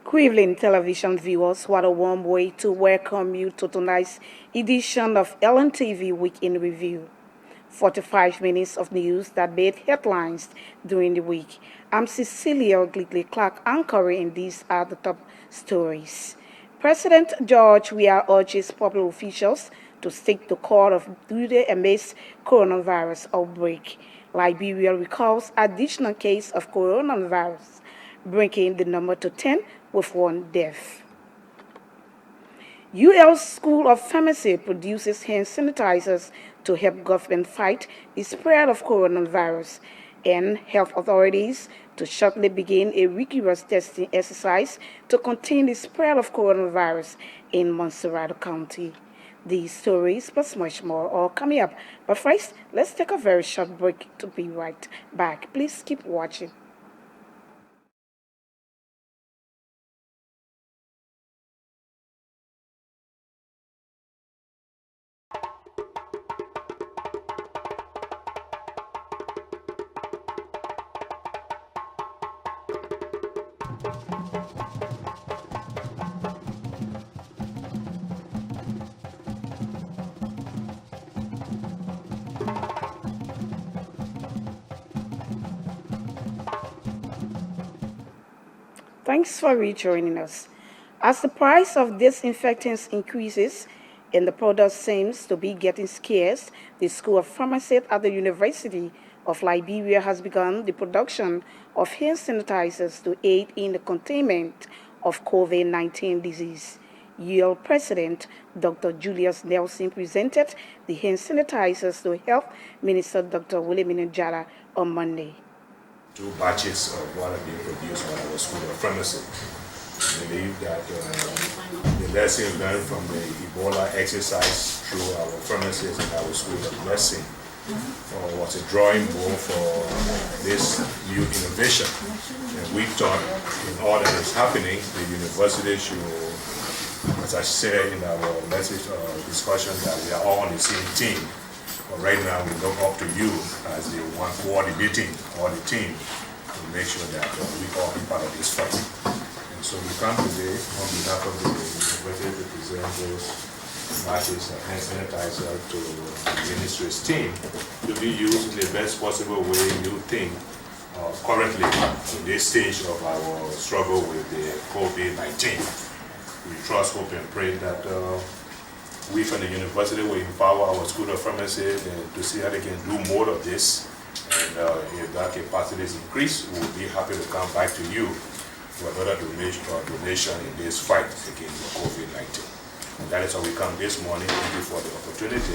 Cleveland television viewers, what a warm way to welcome you to tonight's edition of LNTV Week in Review. 45 minutes of news that made headlines during the week. I'm Cecilia Gligley Clark anchoring, and these are the top stories. President George Weah urges public officials to stick to court of duty amidst coronavirus outbreak. Liberia recalls additional case of coronavirus, bringing the number to 10 with one death. UL School of Pharmacy produces hand sanitizers to help government fight the spread of coronavirus, and health authorities to shortly begin a rigorous testing exercise to contain the spread of coronavirus in Montserrat County. These stories plus much more are coming up. But first, let's take a very short break to be right back. Please keep watching. Thanks for rejoining us. As the price of disinfectants increases and the product seems to be getting scarce, the School of Pharmacy at the University of Liberia has begun the production of hand sanitizers to aid in the containment of COVID-19 disease. UL President Dr. Julius Nelson presented the hand sanitizers to Health Minister Dr. William Njara on Monday. 2 batches of what are being produced by our School of Pharmacy. I believe that the lessons learned from the Ebola exercise through our pharmacists and our School of Nursing was a drawing board for this new innovation. And we thought in all that is happening, the university should, as I said in our message discussion, that we are all on the same team. But right now, we look up to you as the one coordinating all the team to make sure that we all be part of this fight. And so we come today on behalf of the university to present those batches of hand sanitizer to the ministry's team to be used in the best possible way you think currently in this stage of our struggle with the COVID-19. We trust, hope, and pray that we from the university will empower our School of Pharmacy to see how they can do more of this. And if that capacity is increased, we will be happy to come back to you for another donation in this fight against COVID-19. And that is how we come this morning. Thank you for the opportunity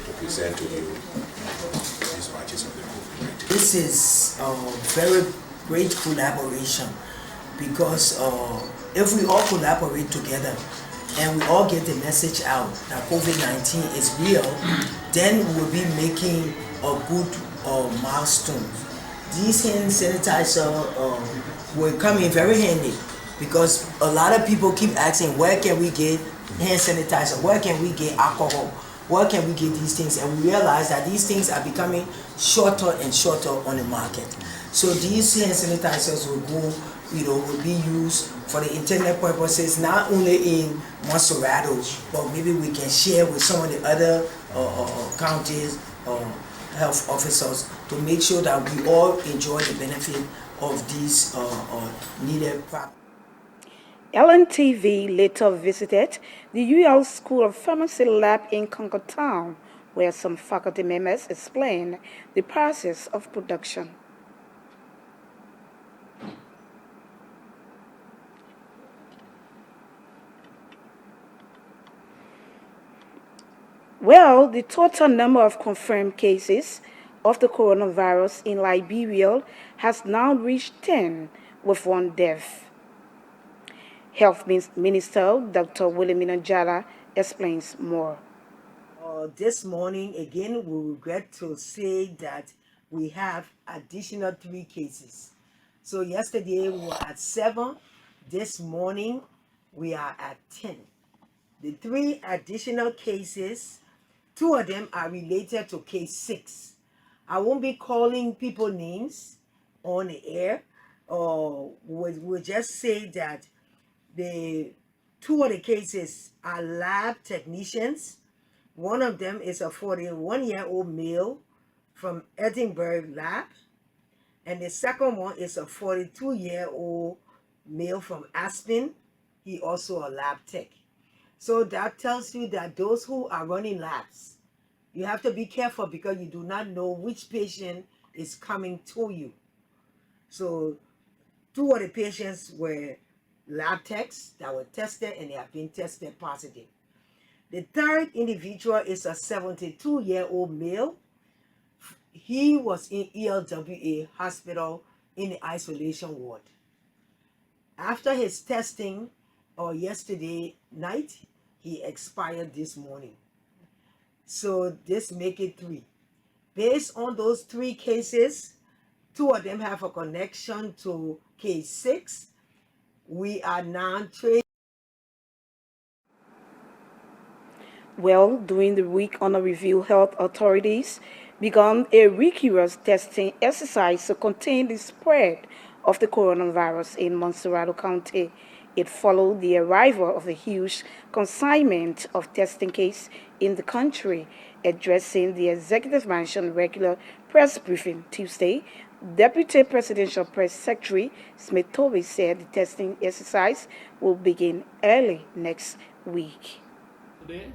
to present to you these batches of the COVID-19. This is a very great collaboration because if we all collaborate together, and we all get the message out that COVID-19 is real, then we'll be making a good milestone. These hand sanitizer will come in very handy because a lot of people keep asking, where can we get hand sanitizer? Where can we get alcohol? Where can we get these things? And we realize that these things are becoming shorter and shorter on the market. So these hand sanitizers will go, will be used for the intended purposes, not only in Montserrat, but maybe we can share with some of the other counties health officers to make sure that we all enjoy the benefit of these needed products. LNTV later visited the UL School of Pharmacy lab in Concord Town, where some faculty members explained the process of production. Well, the total number of confirmed cases of the coronavirus in Liberia has now reached 10, with one death. Health Minister Dr. William Njara explains more. This morning, again, we regret to say that we have additional 3 cases. So yesterday we were at 7. This morning we are at 10. The 3 additional cases, 2 of them are related to case 6. I won't be calling people names on the air, or we'll just say that the 2 of the cases are lab technicians. One of them is a 41-year-old male from Edinburgh Lab, and the second one is a 42-year-old male from Aspen. He also a lab tech. So that tells you that those who are running labs, you have to be careful because you do not know which patient is coming to you. So 2 of the patients were lab techs that were tested, and they have been tested positive. The third individual is a 72-year-old male. He was in ELWA hospital in the isolation ward. After his testing, or yesterday night, he expired this morning. So this make it 3. Based on those 3 cases, 2 of them have a connection to case 6. We are now tracing. Well, during the week under review, health authorities began a rigorous testing exercise to contain the spread of the coronavirus in Montserrado County. It followed the arrival of a huge consignment of testing kits in the country. Addressing the Executive Mansion regular press briefing Tuesday, Deputy Presidential Press Secretary Smith Tobey said the testing exercise will begin early next week. Today,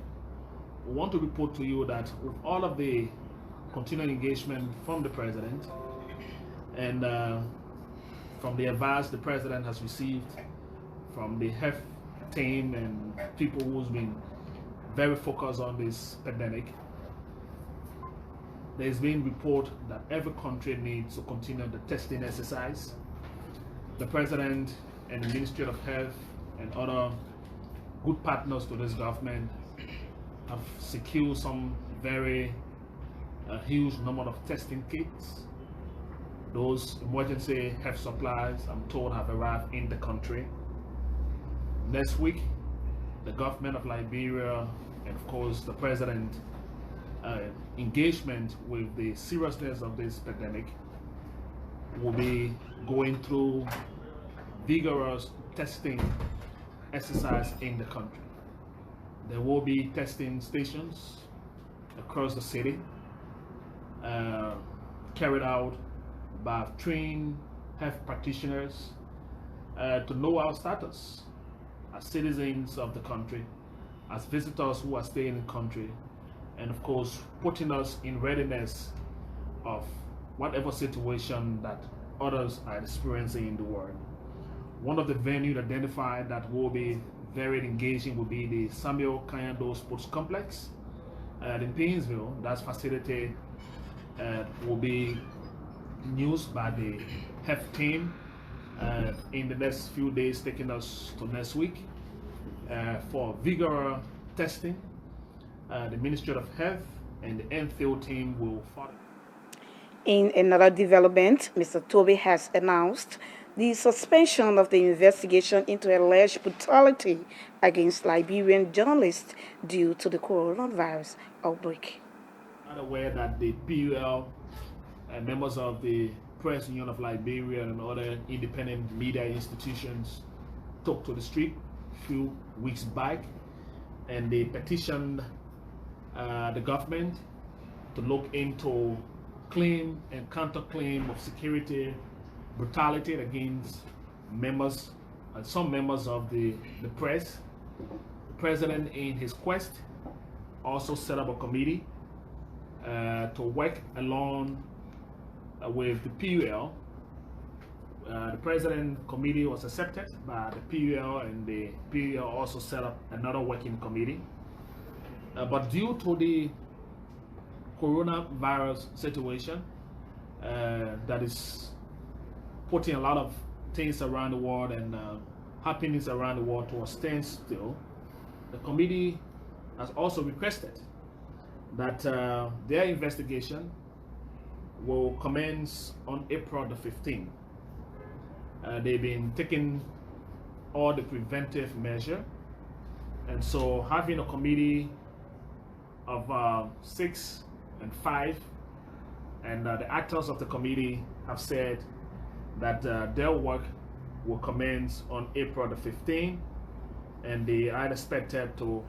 we want to report to you that with all of the continued engagement from the President and from the advice the President has received from the health team and people who's been very focused on this pandemic, there's been report that every country needs to continue the testing exercise. The President and the Ministry of Health and other good partners to this government have secured some very huge number of testing kits. Those emergency health supplies, I'm told, have arrived in the country. Next week, the government of Liberia and of course the President engagement with the seriousness of this pandemic will be going through vigorous testing exercise in the country. There will be testing stations across the city carried out by trained health practitioners to know our status as citizens of the country, as visitors who are staying in the country, and of course putting us in readiness of whatever situation that others are experiencing in the world. One of the venues identified that will be very engaging will be the Samuel Kayando Sports Complex in Painesville. That facility will be used by the health team in the next few days, taking us to next week for vigorous testing. The Ministry of Health and the MPhil team will follow. In another development, Mr. Tobey has announced the suspension of the investigation into alleged brutality against Liberian journalists due to the coronavirus outbreak. I'm aware that the PUL and members of the Press Union of Liberia and other independent media institutions took to the street a few weeks back, and they petitioned the government to look into claim and counterclaim of security brutality against members and some members of the press. The President, in his quest, also set up a committee to work along with the PUL. The President committee was accepted by the PUL, and the PUL also set up another working committee. But due to the coronavirus situation that is putting a lot of things around the world and happenings around the world to a standstill, the committee has also requested that their investigation will commence on April the 15th. They've been taking all the preventive measure, and so having a committee of 6 and 5, and the actors of the committee have said that their work will commence on April the 15th, and they are expected to.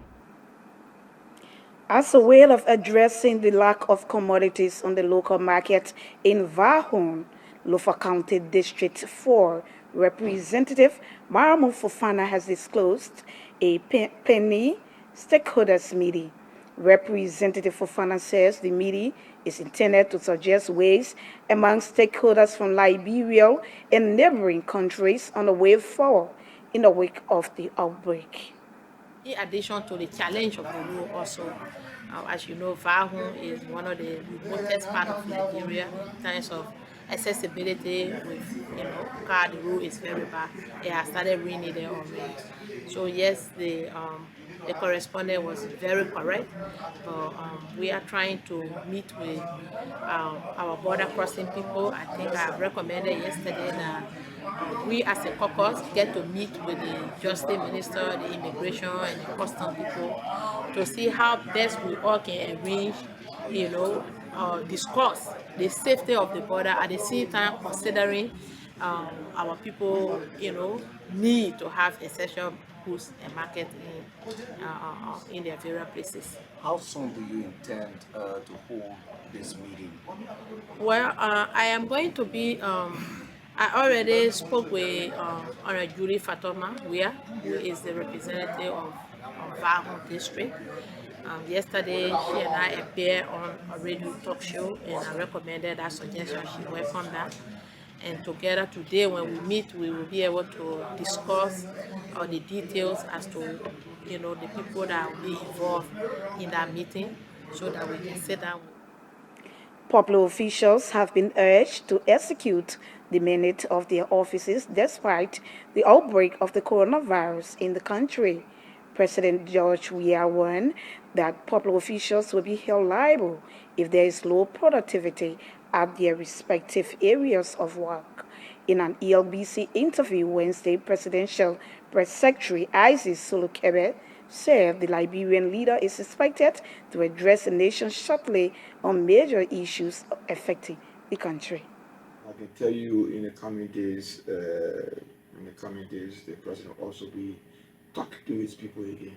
As a way of addressing the lack of commodities on the local market in Vahon, Lofa County District 4, Representative Maramu Fofana has disclosed a penny stakeholders meeting. Representative Fofana says the meeting is intended to suggest ways among stakeholders from Liberia and neighboring countries on the way forward in the wake of the outbreak. In addition to the challenge of the rule also, as you know, Vahon is one of the remotest part of Liberia in terms of accessibility with, car. The road is very bad. It has started raining there already. So yes, the correspondent was very correct, but we are trying to meet with our border crossing people. I think I recommended yesterday that we as a caucus get to meet with the Justice Minister, the Immigration and the Custom people to see how best we all can arrange, discuss the safety of the border at the same time considering our people, need to have essential goods and market in their various places. How soon do you intend to hold this meeting? Well, I am going to be. I already spoke with Honorable Julie Fatoma Wia, who is the representative of Vahon District. Yesterday, she and I appeared on a radio talk show, and I recommended that suggestion. She welcomed that. And together today, when we meet, we will be able to discuss all the details as to, the people that will be involved in that meeting, so that we can sit down. Popular officials have been urged to execute the minute of their offices despite the outbreak of the coronavirus in the country. President George Weah warned that popular officials will be held liable if there is low productivity at their respective areas of work. In an ELBC interview Wednesday, Presidential Press Secretary Isis Sulukebe said the Liberian leader is expected to address the nation shortly on major issues affecting the country. I can tell you in the coming days, the president will also be talking to his people again.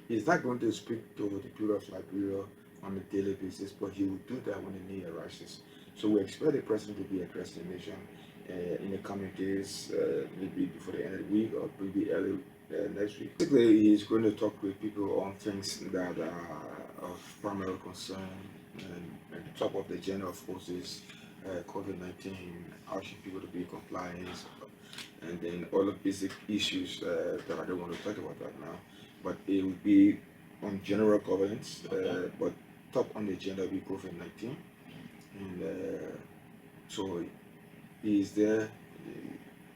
He's not going to speak to the people of Liberia on a daily basis, but he will do that when the need arises. So we expect the president to be addressing the nation in the coming days, maybe before the end of the week or maybe early next week. Basically, he's going to talk with people on things that are of primary concern, and at the top of the agenda, of course, is COVID-19, asking people to be compliant, and then all the basic issues that I don't want to talk about right now. But it will be on general governance, but top on the agenda will be COVID-19. And so he is there.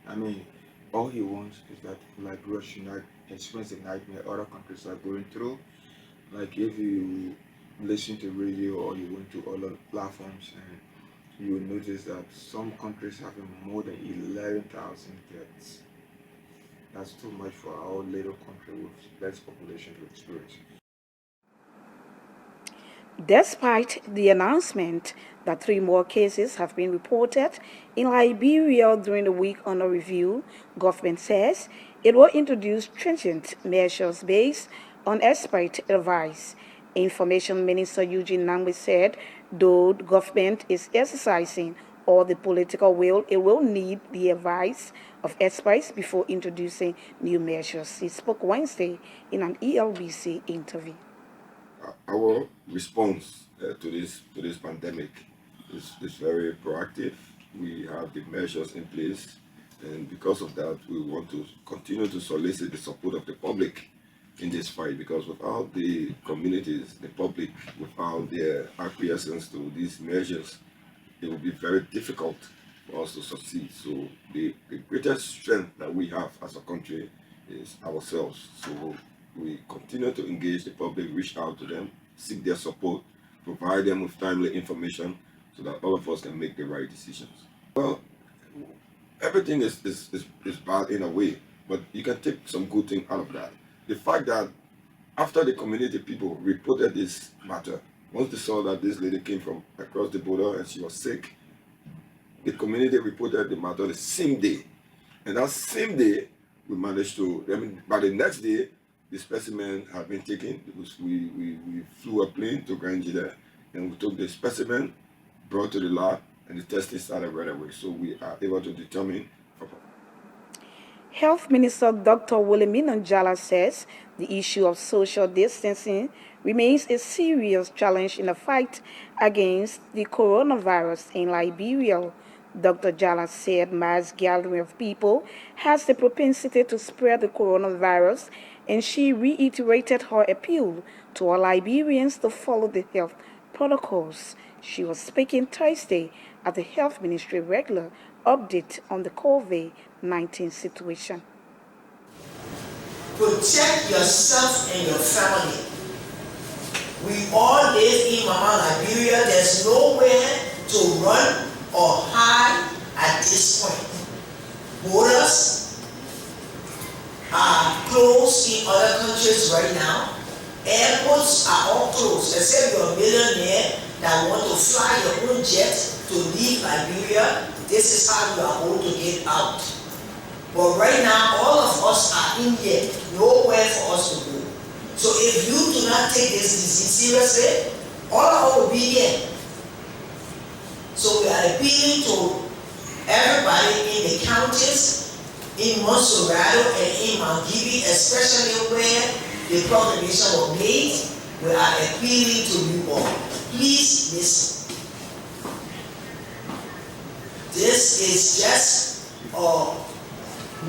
I mean, all he wants is that Liberia should not experience the nightmare other countries are going through. Like if you listen to radio or you went to other platforms, and you will notice that some countries having more than 11,000 deaths. That's too much for our little country with less population to experience. Despite the announcement that 3 more cases have been reported in Liberia during the week under review, government says it will introduce stringent measures based on expert advice. Information Minister Eugene Nangwe said though the government is exercising all the political will, it will need the advice of experts before introducing new measures. He spoke Wednesday in an ELBC interview. Our response to this pandemic is very proactive. We have the measures in place, and because of that, we want to continue to solicit the support of the public in this fight, because without the communities, the public, without their acquiescence to these measures, it will be very difficult for us to succeed. So the greatest strength that we have as a country is ourselves. So we continue to engage the public, reach out to them, seek their support, provide them with timely information so that all of us can make the right decisions. Well, everything is bad in a way, but you can take some good thing out of that. The fact that after the community people reported this matter, once they saw that this lady came from across the border and she was sick, the community reported the matter the same day. And that same day, we managed to, by the next day, the specimen had been taken. We flew a plane to Granjida and we took the specimen, brought to the lab, and the testing started right away. So we are able to determine. Health Minister Dr. Wilhelmina Njala says the issue of social distancing remains a serious challenge in the fight against the coronavirus in Liberia. Dr. Njala said mass gathering of people has the propensity to spread the coronavirus, and she reiterated her appeal to all Liberians to follow the health protocols. She was speaking Thursday at the Health Ministry regular update on the COVID-19 situation. Protect yourself and your family. We all live in Mama Liberia. There's nowhere to run or hide at this point. Borders are closed in other countries right now. Airports are all closed, except you're a millionaire that want to fly your own jet to leave Liberia. This is how you are going to get out. But right now, all of us are in here, nowhere for us to go. So if you do not take this disease seriously, all of us will be here. So we are appealing to everybody in the counties, in Monserrato and in Mount Gibi, especially where the proclamation was made. We are appealing to you all. Please listen. This is just a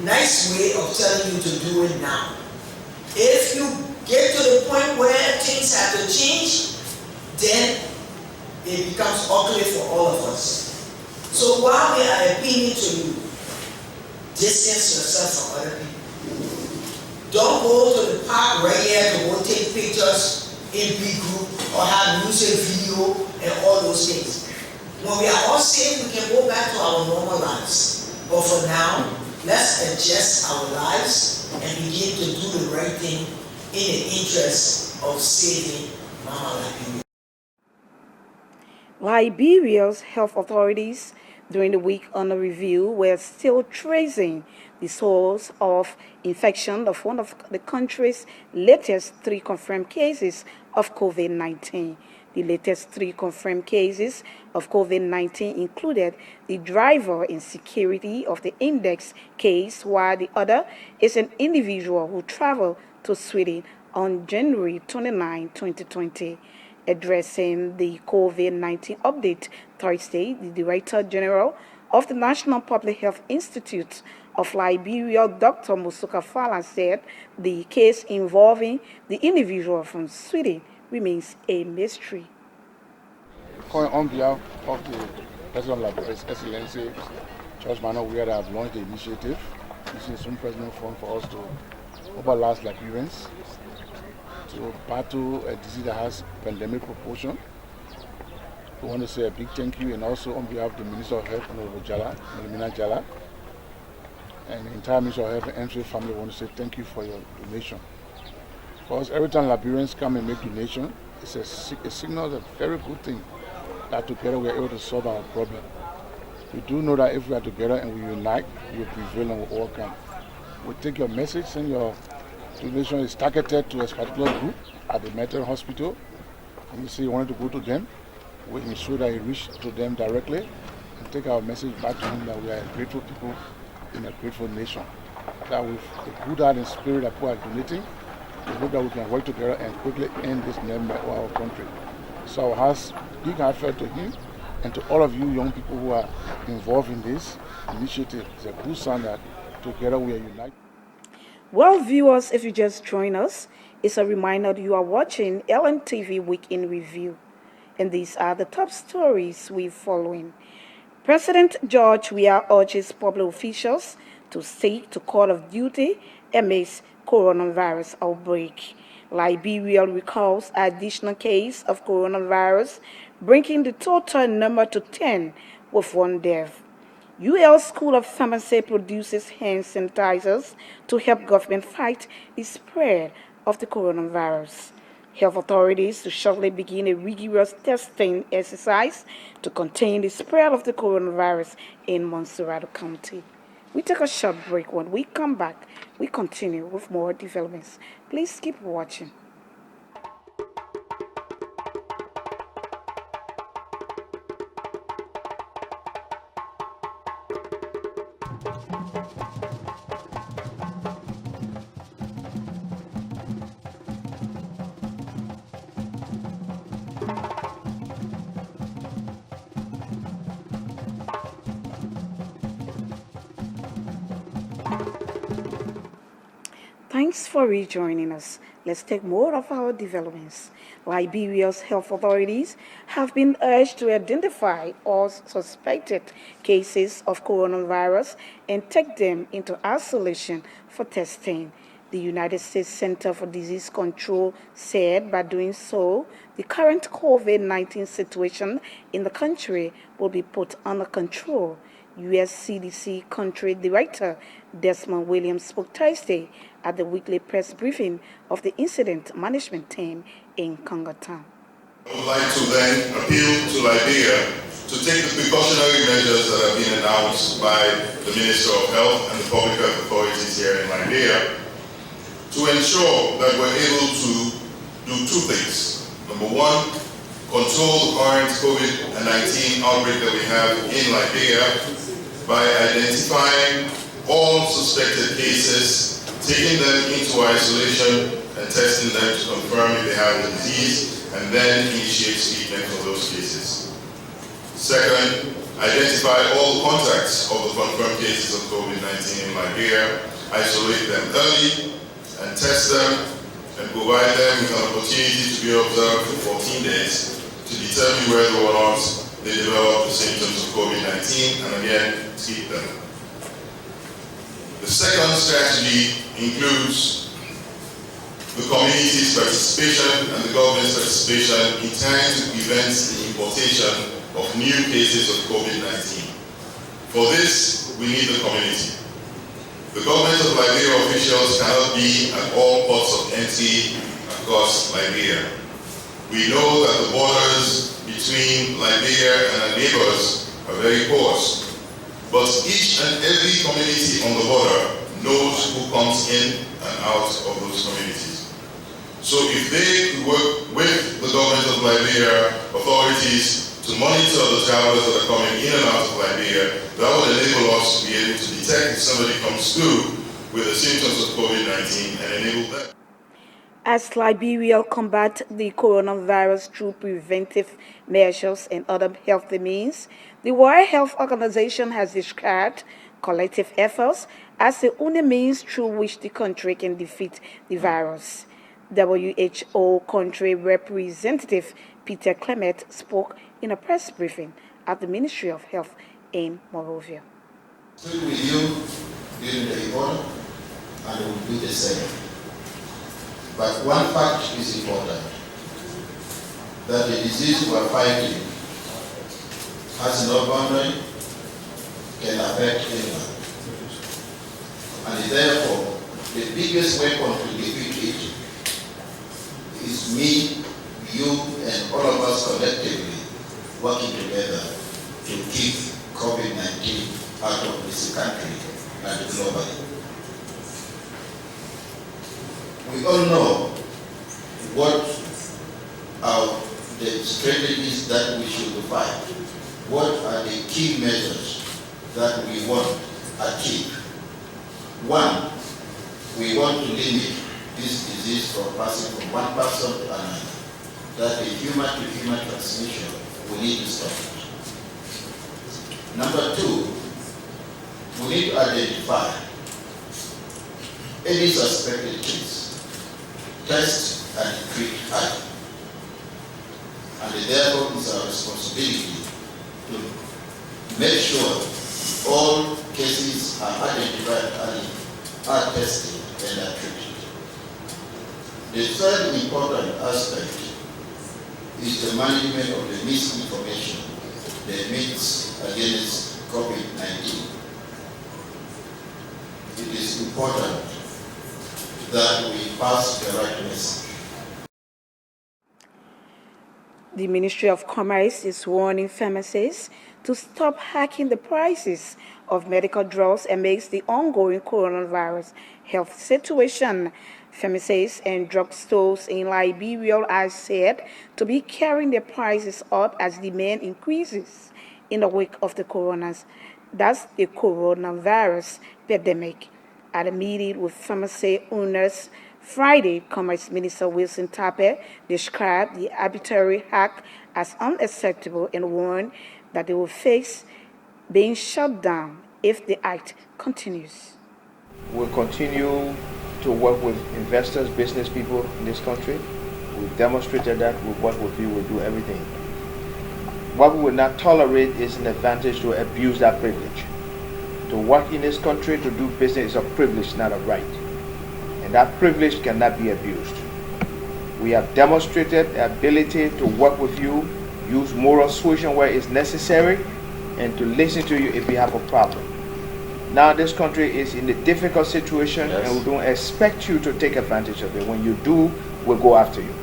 nice way of telling you to do it now. If you get to the point where things have to change, then it becomes ugly for all of us. So while we are appealing to you, distance yourself from other people. Don't go to the park right here to go take pictures in big group or have music video and all those things. When we are all safe, we can go back to our normal lives. But for now, let's adjust our lives and begin to do the right thing in the interest of saving Mama Liberia. Liberia's health authorities during the week under review were still tracing the source of infection of one of the country's latest 3 confirmed cases of COVID-19. The latest 3 confirmed cases of COVID-19 included the driver and security of the index case, while the other is an individual who traveled to Sweden on January 29, 2020. Addressing the COVID-19 update Thursday, the Director General of the National Public Health Institute of Liberia, Dr. Musuka Fala, said the case involving the individual from Sweden remains a mystery. On behalf of the President of Liberia, His Excellency George Manneh, we have launched the initiative. This is some President Fund for us to overlast Liberians to battle a disease that has pandemic proportion. We want to say a big thank you, and also on behalf of the Minister of Health, Honorable Njala, Wilhelmina Njala, and the entire Minister of Health and MCA family, I want to say thank you for your donation. Because every time Liberians come and make donation, it's a signal, a very good thing, that together we are able to solve our problem. We do know that if we are together and we unite, we will prevail and we overcome. We take your message and your donation is targeted to a particular group at the mental hospital, and you say you wanted to go to them. We ensure that you reach to them directly and take our message back to them that we are grateful people in a grateful nation. That with the good heart and spirit that people are donating, we hope that we can work together and quickly end this nightmare of our country. So our hearts, big heartfelt to him and to all of you young people who are involved in this initiative. It's a good sign that together we are united. Well, viewers, if you just join us, it's a reminder that you are watching LNTV Week in Review. And these are the top stories we're following. President George Weah urges public officials to stay to call of duty amidst coronavirus outbreak. Liberia recalls additional case of coronavirus, bringing the total number to 10 with 1 death. UL School of Pharmacy produces hand sanitizers to help government fight the spread of the coronavirus. Health authorities to shortly begin a rigorous testing exercise to contain the spread of the coronavirus in Montserrat County. We take a short break. When we come back, we continue with more developments. Please keep watching. Thanks for rejoining us. Let's take more of our developments. Liberia's health authorities have been urged to identify all suspected cases of coronavirus and take them into isolation for testing. The United States Center for Disease Control said by doing so, the current COVID-19 situation in the country will be put under control. U.S. CDC Country Director Desmond Williams spoke Thursday at the weekly press briefing of the Incident Management Team in Congotown. I would like to then appeal to Liberia to take the precautionary measures that have been announced by the Minister of Health and the public health authorities here in Liberia to ensure that we're able to do two things. Number one, control the current COVID-19 outbreak that we have in Liberia by identifying all suspected cases, taking them into isolation and testing them to confirm if they have the disease, and then initiate treatment for those cases. Second, identify all the contacts of the confirmed cases of COVID-19 in Liberia, isolate them early, and test them, and provide them with an opportunity to be observed for 14 days to determine whether or not they develop the symptoms of COVID-19, and again, treat them. The second strategy includes the community's participation and the government's participation in trying to prevent the importation of new cases of COVID-19. For this, we need the community. The government of Liberia officials cannot be at all ports of entry across Liberia. We know that the borders between Liberia and our neighbors are very porous, but each and every community on the border knows who comes in and out of those communities. So if they could work with the government of Liberia authorities to monitor the travelers that are coming in and out of Liberia, that would enable us to be able to detect if somebody comes through with the symptoms of COVID-19 and enable them. As Liberia combat the coronavirus through preventive measures and other healthy means, the World Health Organization has described collective efforts as the only means through which the country can defeat the virus. WHO country representative Peter Clement spoke in a press briefing at the Ministry of Health in Monrovia. Stood with you during the Ebola and will do the same. But one fact is important, that the disease we are fighting has no boundary, can affect anyone. And therefore, the biggest weapon to defeat it is me, you, and all of us collectively working together to keep COVID-19 out of this country and globally. We all know what are the strategies that we should fight. What are the key measures that we want to achieve? One, we want to limit this disease from passing from one person to another. That the human-to-human transmission, we need to stop it. Number two, we need to identify any suspected case, test and treat early. And therefore it's our responsibility to make sure all cases are identified early, are tested and are treated. The third important aspect is the management of the misinformation, the myths against COVID-19. It is important that we pass the right message. The Ministry of Commerce is warning pharmacists to stop hacking the prices of medical drugs amidst the ongoing coronavirus health situation. Pharmacies and drugstores in Liberia are said to be carrying their prices up as demand increases in the wake of the coronavirus pandemic. At a meeting with pharmacy owners Friday, Commerce Minister Wilson Tape described the arbitrary hack as unacceptable and warned that they will face being shut down if the act continues. We'll continue to work with investors, business people in this country. We've demonstrated that. We'll work with you, we'll do everything. What we will not tolerate is an advantage to abuse that privilege. To work in this country, to do business is a privilege, not a right. And that privilege cannot be abused. We have demonstrated the ability to work with you, use moral suasion where it's necessary, and to listen to you if you have a problem. Now this country is in a difficult situation, and we don't expect you to take advantage of it. When you do, we'll go after you.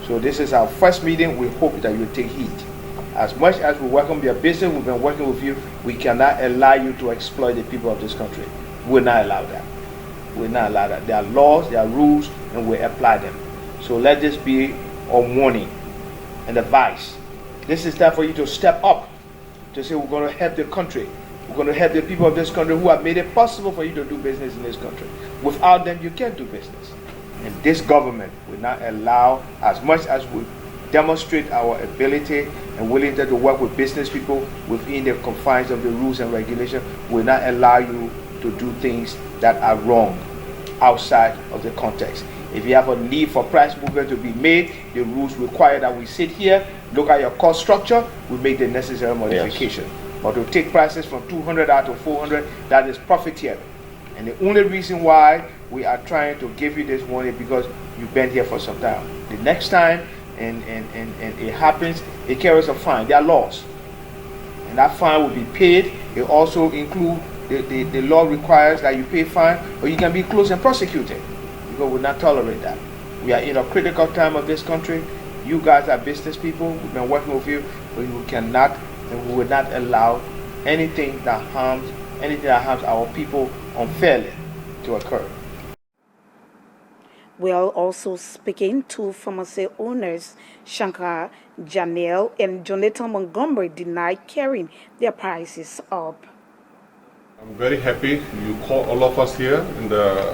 So this is our first meeting. We hope that you take heed. As much as we welcome your business, we've been working with you, we cannot allow you to exploit the people of this country. We'll not allow that. We'll not allow that. There are laws, there are rules, and we apply them. So let this be a warning and advice. This is time for you to step up, to say we're going to help the country. We're going to help the people of this country who have made it possible for you to do business in this country. Without them, you can't do business. And this government will not allow, as much as we demonstrate our ability and willingness to work with business people within the confines of the rules and regulations, will not allow you to do things that are wrong outside of the context. If you have a need for price movement to be made, the rules require that we sit here, look at your cost structure, we make the necessary modification. Yes. But to take prices from 200 out to 400, that is profiteering. And the only reason why we are trying to give you this warning is because you've been here for some time. The next time and it happens, it carries a fine. There are laws. And that fine will be paid. It also includes the law requires that you pay fine, or you can be closed and prosecuted. Because we will not tolerate that. We are in a critical time of this country. You guys are business people. We've been working with you, but we cannot and we will not allow anything that harms our people unfairly to occur. We are also speaking to pharmacy owners Shankar Janelle and Jonathan Montgomery denied carrying their prices up. I'm very happy you call all of us here in the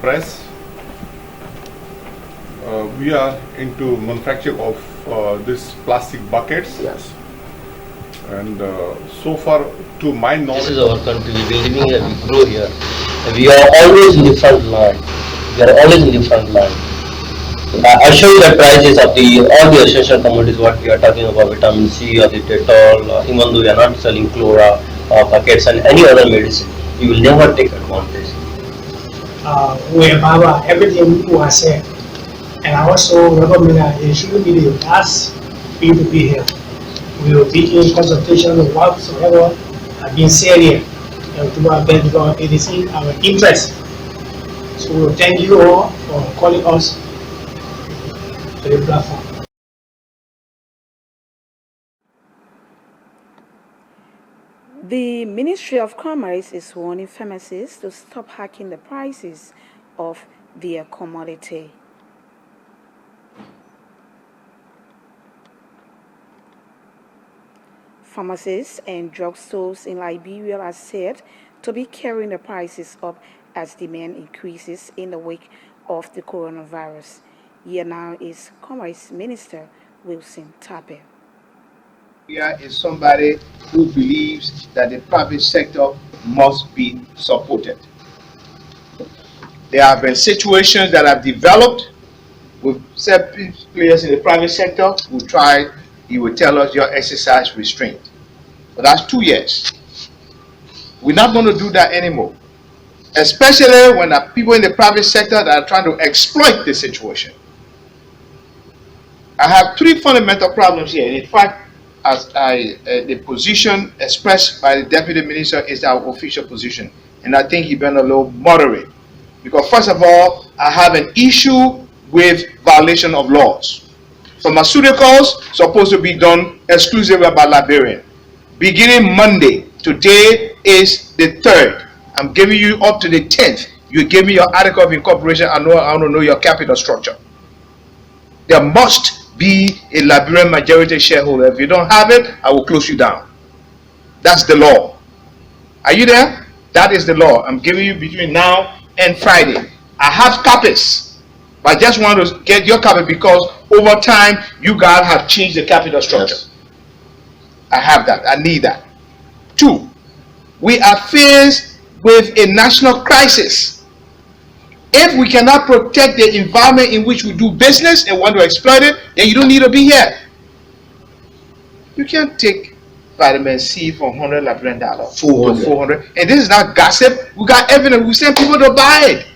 press. We are into manufacture of these plastic buckets. Yes. And so far, to my knowledge, this is our country. We are living here, we grow here. We are always in the front line. We are always in the front line. I assure you that prices of all the essential commodities, what we are talking about, vitamin C or the Dettol, even though we are not selling Chlora, packets and any other medicine, we will never take advantage. We have everything you are said, and I also recommend that it shouldn't be the last fee to be here. We will be in consultation with whatsoever has been said here, and to our best because it is in our interest. So we will thank you all for calling us to the platform. The Ministry of Commerce is warning pharmacists to stop hacking the prices of their commodity. Pharmacies and drugstores in Liberia are said to be carrying the prices up as demand increases in the wake of the coronavirus. Here now is Commerce Minister Wilson Tape. Here is somebody who believes that the private sector must be supported. There have been situations that have developed with certain players in the private sector who tried. He will tell us your exercise restraint. But that's 2 years. We're not going to do that anymore. especially when there are people in the private sector that are trying to exploit the situation. I have three fundamental problems here. In fact, the position expressed by the Deputy Minister is our official position, and I think he been a little moderate. Because first of all, I have an issue with violation of laws. Pharmaceuticals supposed to be done exclusively by Liberian. Beginning Monday, today is the 3rd. I'm giving you up to the 10th. You give me your article of incorporation. I want to know your capital structure. There must be a Liberian majority shareholder. If you don't have it, I will close you down. That's the law. Are you there? That is the law. I'm giving you between now and Friday. I have copies, but I just want to get your copy because over time you guys have changed the capital structure. Yes. I have that. I need that. 2, we are faced with a national crisis. If we cannot protect the environment in which we do business and want to exploit it, then you don't need to be here. You can't take vitamin C for $100 Liberian dollars. 400. And this is not gossip. We got evidence. We send people to buy it.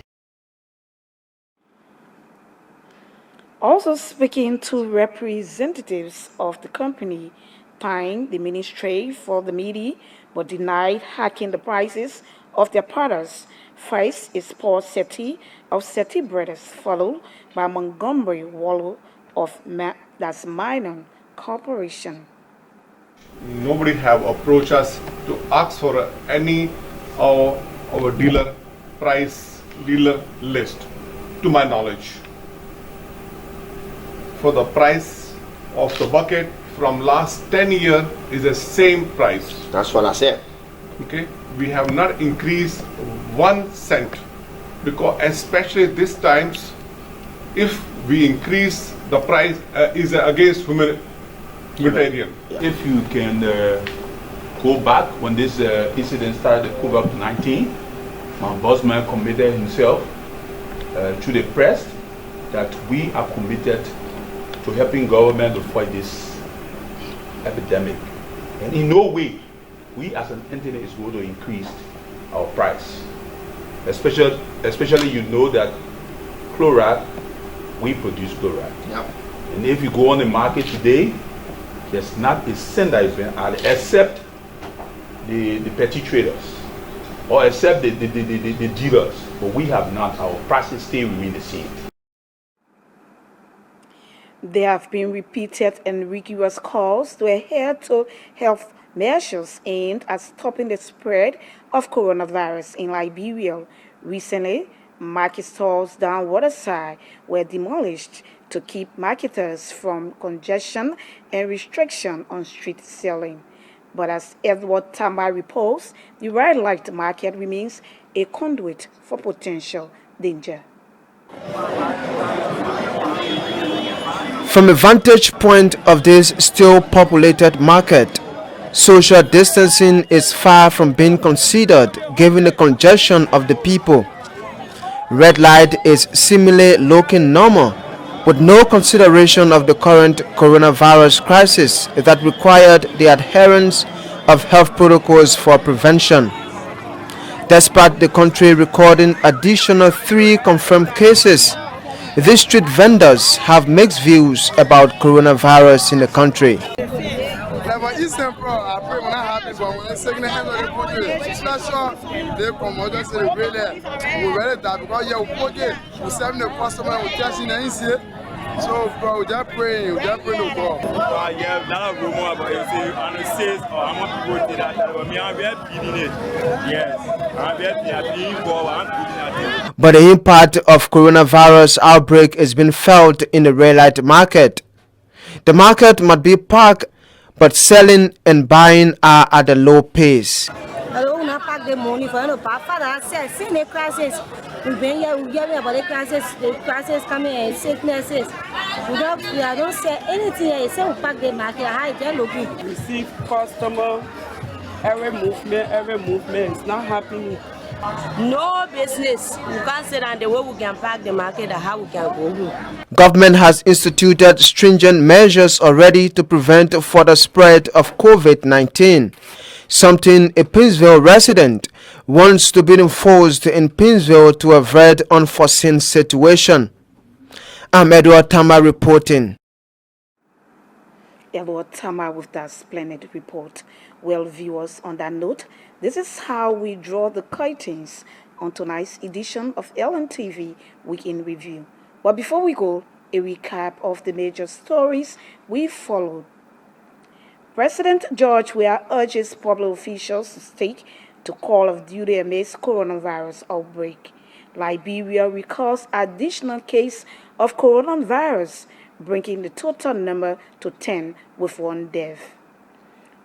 Also speaking to representatives of the company, thanked the ministry for the meeting, but denied hacking the prices of their products. First is Paul Setti of Setti Brothers, followed by Montgomery Wallow of that's Minor Corporation. Nobody have approached us to ask for any of our dealer list, to my knowledge. For the price of the bucket from last 10 years is the same price. That's what I said. Okay, we have not increased 1 cent, because especially these times, if we increase the price is against humanitarian. If you can go back when this incident started, COVID-19, my bossman committed himself to the press that we are committed to helping government to fight this epidemic. And in no way, we as an entity is going to increase our price. Especially you know that chloride, we produce chloride. Yep. And if you go on the market today, there's not a cent that is being added except the petty traders or except the dealers. But we have not. Our prices still remain the same. There have been repeated and rigorous calls to adhere to health measures aimed at stopping the spread of coronavirus in Liberia. Recently, market stalls down Waterside were demolished to keep marketers from congestion and restriction on street selling. But as Edward Tamba reports, the red light market remains a conduit for potential danger. From a vantage point of this still populated market, social distancing is far from being considered given the congestion of the people. Red light is seemingly looking normal, with no consideration of the current coronavirus crisis that required the adherence of health protocols for prevention. Despite the country recording additional 3 confirmed cases, these street vendors have mixed views about coronavirus in the country. So, bro, we just praying to God. Yeah, not a rumor, but you see, on the says, I'm not going to that, but me, I'm very feeling it. Yes, I'm very feeling it. But the impact of coronavirus outbreak has been felt in the red light market. The market might be packed, but selling and buying are at a low pace. The money for the father said, see the crisis. We've been here, we hear about the crisis coming and sicknesses. We don't say anything here, say we pack the market, how it's looking. We see customer, every movement is not happening. No business. We can't say that the way we can pack the market and how we can go home. Government has instituted stringent measures already to prevent further spread of COVID-19. Something a Princeville resident, wants to be enforced in Pinsville to avoid unforeseen situation. I'm Edward Tama reporting. Edward Tama with that splendid report. Well, viewers, on that note, this is how we draw the curtains on tonight's edition of LNTV Week in Review. But before we go, a recap of the major stories we followed. President George Weah urges public officials to stick to call of duty amidst coronavirus outbreak. Liberia records additional case of coronavirus, bringing the total number to 10 with 1 death.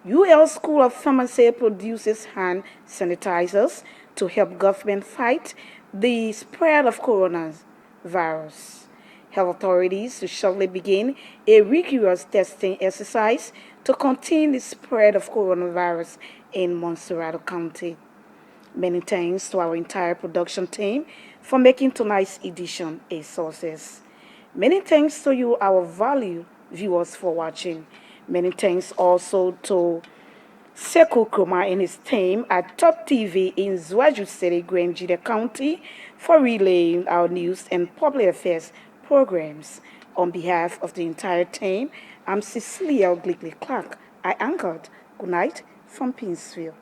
UL School of Pharmacy produces hand sanitizers to help government fight the spread of coronavirus. Health authorities to shortly begin a rigorous testing exercise to contain the spread of coronavirus in Montserrat County. Many thanks to our entire production team for making tonight's edition a success. Many thanks to you, our valued viewers, for watching. Many thanks also to Sekou Kroma and his team at Top TV in Zwaju City, Grangida County, for relaying our news and public affairs programs. On behalf of the entire team, I'm Cecilia Glickly Clark. I anchored. Good night from Pinsville.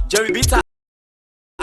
Jerry Bita.